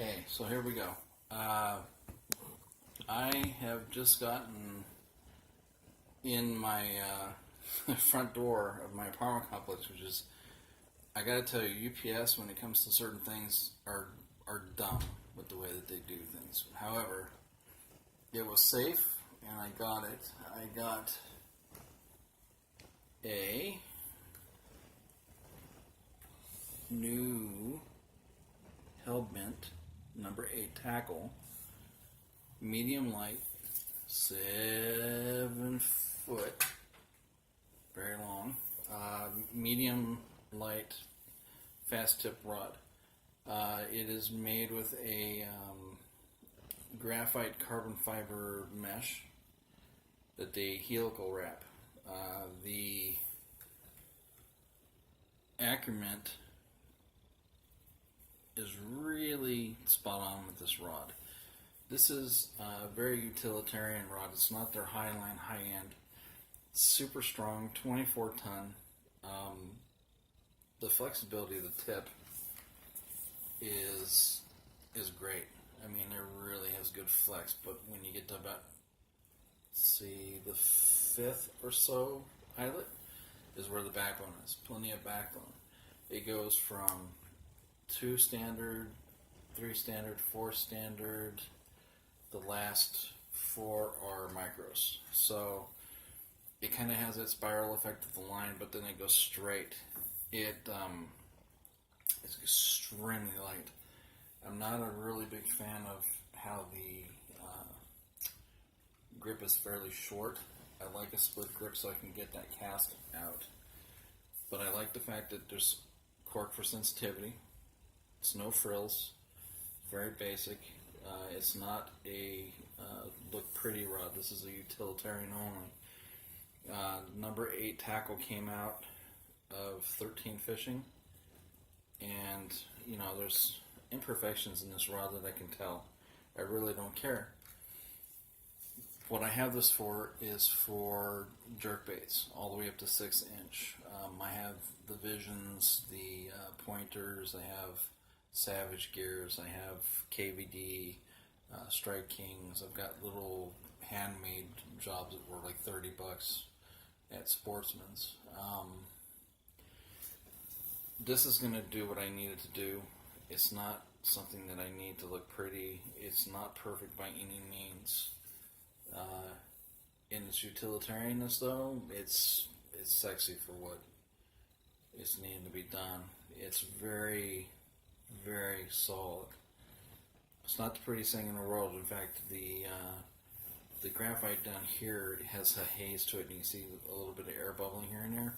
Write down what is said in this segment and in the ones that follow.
Okay, so here we go. I have just gotten in my front door of my apartment complex, which is, I gotta tell you, UPS when it comes to certain things are dumb with the way that they do things. However, it was safe, and I got it. I got a new Hellbent number 8 tackle, medium light, 7 foot, very long, medium light, fast tip rod. It is made with a graphite carbon fiber mesh that they helical wrap. The accurement is really spot on with this rod. This is a very utilitarian rod. It's not their high line, high end. Super strong, 24 ton. The flexibility of the tip is great. I mean, it really has good flex, but when you get to about, the 5th or so eyelet is where the backbone is. Plenty of backbone. It goes from 2 standard, 3 standard, 4 standard. The last 4 are micros. So it kind of has that spiral effect of the line, but then it goes straight. It's extremely light. I'm not a really big fan of how the grip is fairly short. I like a split grip so I can get that cast out. But I like the fact that there's cork for sensitivity. It's no frills, very basic. It's not a look pretty rod. This is a utilitarian only. Number 8 tackle came out of 13 fishing, and there's imperfections in this rod that I can tell. I really don't care. What I have this for is for jerkbaits, all the way up to 6 inch. I have the Visions, the pointers, I have Savage gears, I have KVD, Strike Kings. I've got little handmade jobs that were like $30 at Sportsman's. This is going to do what I need it to do. It's not something that I need to look pretty. It's not perfect by any means. In its utilitarianness, though, it's sexy for what is needing to be done. It's very, very solid. It's not the prettiest thing in the world. In fact, the graphite down here has a haze to it, and you can see a little bit of air bubbling here and there.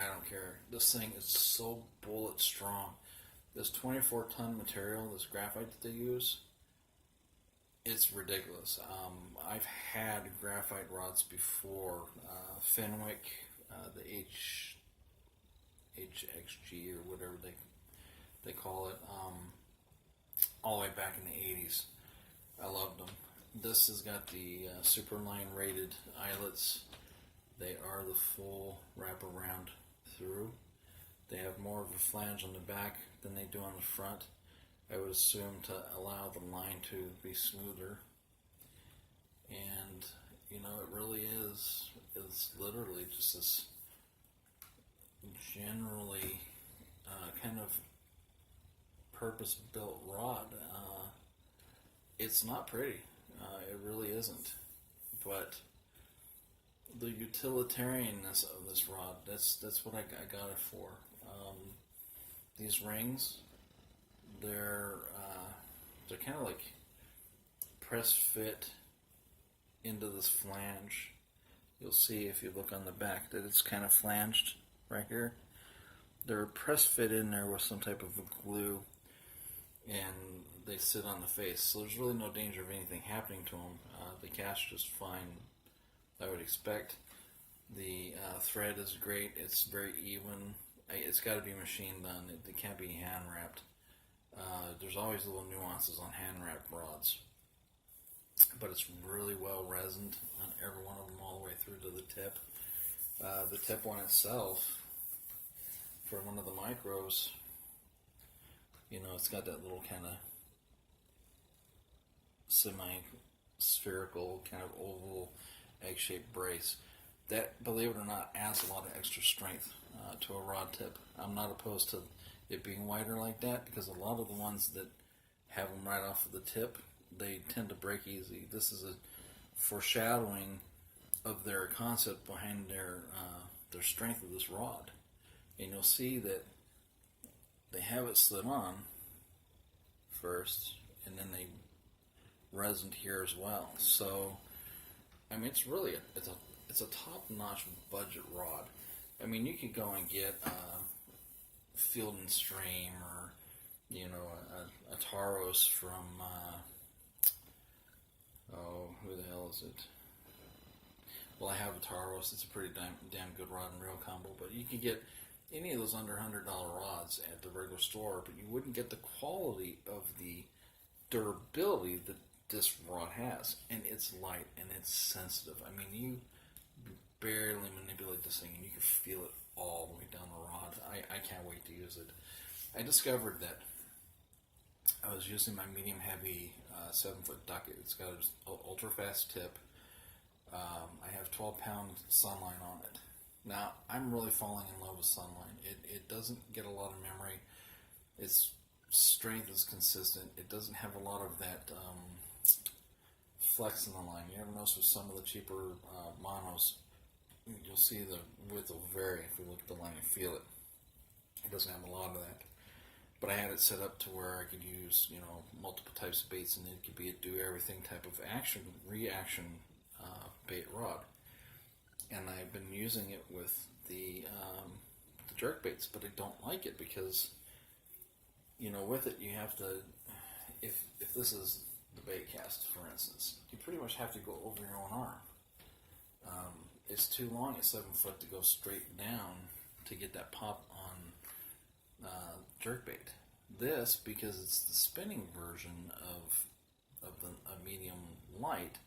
I don't care. This thing is so bullet strong. This 24-ton material, this graphite that they use, it's ridiculous. I've had graphite rods before, Fenwick, the HXG or whatever they call it, all the way back in the 80s. I loved them. This has got the Superline rated eyelets. They are the full wraparound through. They have more of a flange on the back than they do on the front. I would assume to allow the line to be smoother. And, it really is, it's literally just this generally kind of purpose-built rod. It's not pretty. It really isn't. But the utilitarianness of this rod, that's what I got it for. These rings, they're kind of like press fit into this flange. You'll see if you look on the back that it's kind of flanged right here. They're press fit in there with some type of a glue, and they sit on the face. So there's really no danger of anything happening to them. They cast just fine, I would expect. The thread is great. It's very even. It's got to be machine done. It can't be hand wrapped. There's always little nuances on hand wrapped rods, but it's really well resined on every one of them all the way through to the tip. The tip one itself, for one of the micros, it's got that little kind of semi-spherical, kind of oval, egg-shaped brace. That, believe it or not, adds a lot of extra strength to a rod tip. I'm not opposed to it being wider like that, because a lot of the ones that have them right off of the tip, they tend to break easy. This is a foreshadowing of their concept behind their strength of this rod. And you'll see that they have it slid on first, and then they resined here as well. So, I mean, it's really it's a top-notch budget rod. I mean, you could go and get Field and Stream, or a Taros from who the hell is it? Well, I have a Taros. It's a pretty damn good rod and reel combo, but you can get any of those under $100 rods at the regular store, but you wouldn't get the quality of the durability that this rod has. And it's light and it's sensitive. I mean, you barely manipulate this thing and you can feel it all the way down the rod. I can't wait to use it. I discovered that I was using my medium heavy 7-foot ducket. It's got an ultra fast tip. I have 12-pound sunline on it. Now, I'm really falling in love with sunline. It doesn't get a lot of memory. Its strength is consistent. It doesn't have a lot of that flex in the line. You ever notice with some of the cheaper monos, you'll see the width will vary if you look at the line and feel it. It doesn't have a lot of that. But I had it set up to where I could use, multiple types of baits, and it could be a do-everything type of reaction bait rod. And I've been using it with the jerk baits, but I don't like it because, with it you have to, if this is the bait cast, for instance, you pretty much have to go over your own arm. It's too long at 7 foot to go straight down to get that pop on jerkbait. This, because it's the spinning version of a medium light,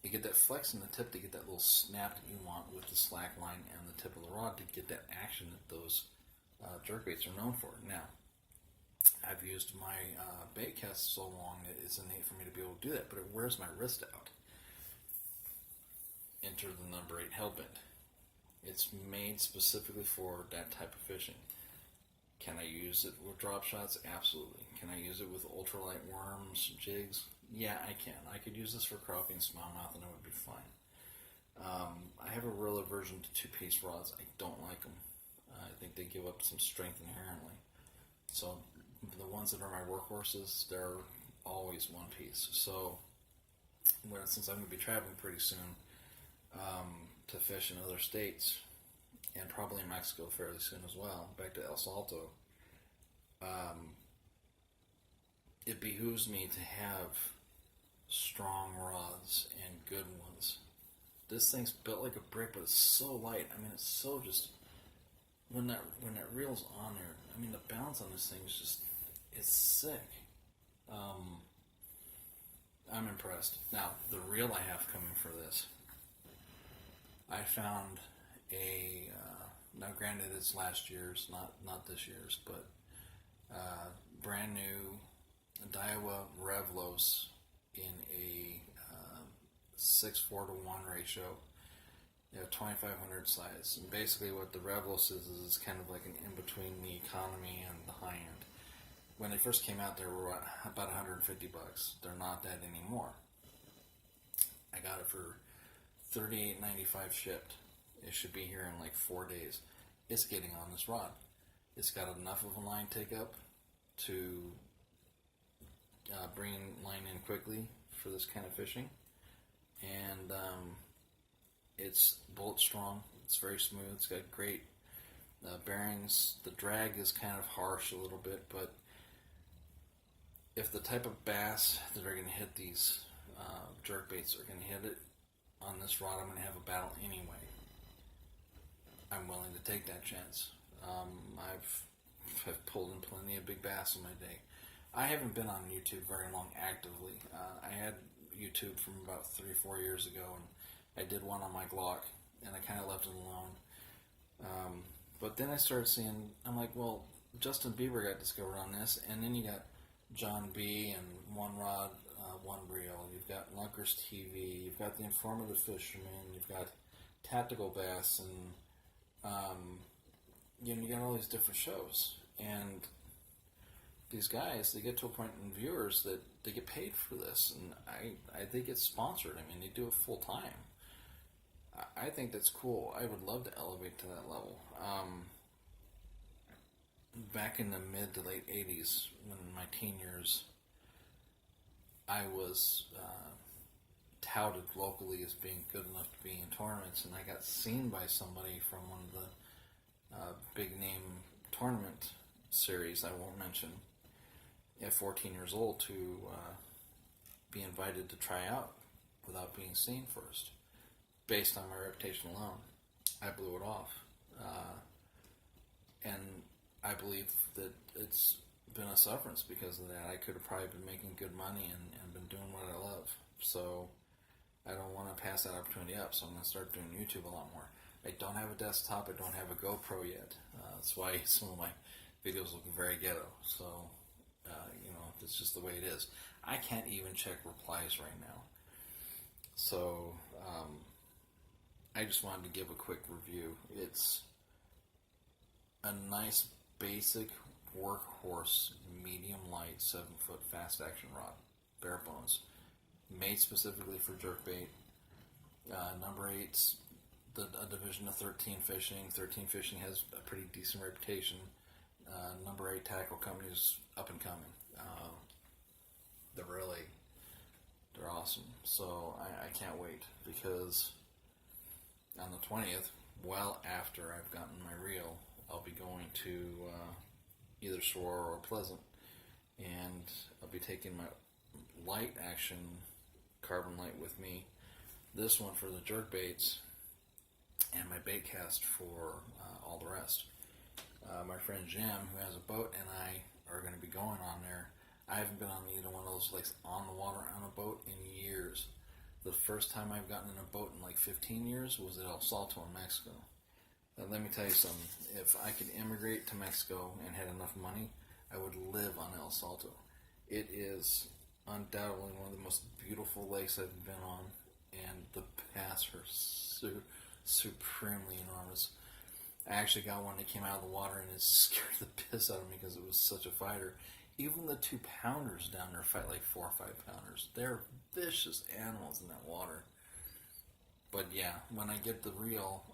you get that flex in the tip to get that little snap that you want with the slack line and the tip of the rod to get that action that those jerkbaits are known for. Now, I've used my bait cast so long that it's innate for me to be able to do that, but it wears my wrist out. Enter the number 8 hellbent. It's made specifically for that type of fishing. Can I use it with drop shots? Absolutely. Can I use it with ultralight worms, jigs? Yeah, I can. I could use this for crappie and smallmouth and it would be fine. I have a real aversion to two-piece rods. I don't like them. I think they give up some strength inherently. So the ones that are my workhorses, they're always one piece. So since I'm going to be traveling pretty soon to fish in other states, and probably in Mexico fairly soon as well, back to El Salto, it behooves me to have strong rods and good ones. This thing's built like a brick, but it's so light. I mean, it's so just, when that reel's on there, I mean, the bounce on this thing is just, it's sick. I'm impressed. Now, the reel I have coming for this, I found now granted it's last year's, not this year's, but brand new Daiwa Revlos in a 6:4 to 1 ratio. They have 2500 size. And basically what the Revlos is kind of like an in-between the economy and the high-end. When they first came out, they were about $150. They're not that anymore. I got it for $38.95 shipped. It should be here in like 4 days. It's getting on this rod. It's got enough of a line take up to bring line in quickly for this kind of fishing, and it's bullet strong. It's very smooth. It's got great bearings. The drag is kind of harsh a little bit, but if the type of bass that are going to hit these jerk baits are going to hit it on this rod, I'm going to have a battle anyway. I'm willing to take that chance. I've pulled in plenty of big bass in my day. I haven't been on YouTube very long actively. I had YouTube from about 3-4 years ago, and I did one on my Glock, and I kind of left it alone. But then I started seeing, I'm like, well, Justin Bieber got discovered on this, and then you got Ron.b and One Rod One Reel, you've got Lunkerstv, you've got the Informative Fisherman, you've got Tactical Bass, and you got all these different shows. And these guys, they get to a point in viewers that they get paid for this, and they get sponsored. I mean, they do it full time. I think that's cool. I would love to elevate to that level. Back in the mid to late 80s, when in my teen years, I was touted locally as being good enough to be in tournaments, and I got seen by somebody from one of the big name tournament series I won't mention at 14 years old to be invited to try out without being seen first, based on my reputation alone. I blew it off, and I believe that it's been a sufferance because of that. I could have probably been making good money and been doing what I love. So I don't want to pass that opportunity up. So I'm going to start doing YouTube a lot more. I don't have a desktop. I don't have a GoPro yet. That's why some of my videos look very ghetto. So, it's just the way it is. I can't even check replies right now. So I just wanted to give a quick review. It's a nice basic workhorse medium light 7-foot fast action rod, bare bones, made specifically for jerkbait. Number 8's a division of 13 Fishing. 13 Fishing has a pretty decent reputation. Number 8 Tackle Company is up and coming. They're awesome. So I can't wait, because on the 20th, well after I've gotten my reel, I'll be going to either Saurora or Pleasant, and I'll be taking my light action carbon light with me, this one for the jerk baits, and my bait cast for all the rest. My friend Jim, who has a boat, and I are going to be going on there. I haven't been on either one of those lakes on the water on a boat in years. The first time I've gotten in a boat in like 15 years was at El Salto in Mexico. Now, let me tell you something. If I could immigrate to Mexico and had enough money, I would live on El Salto. It is undoubtedly one of the most beautiful lakes I've been on, and the bass are supremely enormous. I actually got one that came out of the water, and it scared the piss out of me because it was such a fighter. Even the 2-pounders down there fight like 4 or 5 pounders. They're vicious animals in that water. But yeah, when I get the reel,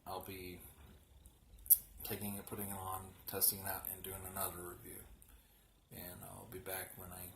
I'll be taking it, putting it on, testing it out, and doing another review. And I'll be back when I